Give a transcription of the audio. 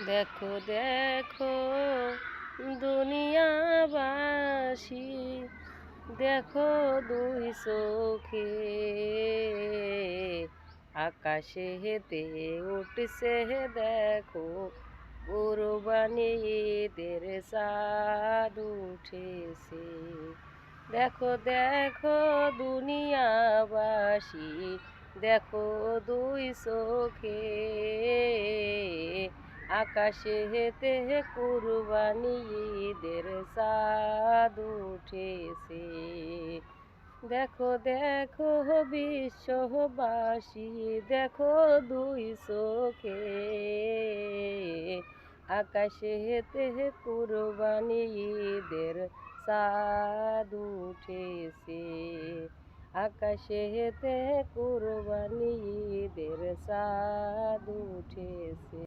দেখো দেখো দুনিয়াবাসী, দেখো দুই চোখে আকাশে হেতে উঠছে, দেখো কুরবানি ঈদের চাঁদ উঠেছে। দেখো দেখো দুনিয়াবাসী, দেখো দুই চোখে আকাশে হেতে কুরবানি ঈদের চাঁদ উঠেছে। দেখো দেখো বিশ্ববাসী, দেখো দুই চোখে আকাশে হেতে কুরবানি ঈদের চাঁদ উঠেছে। আকাশে হেতে কুরবানি ঈদের চাঁদ উঠেছে।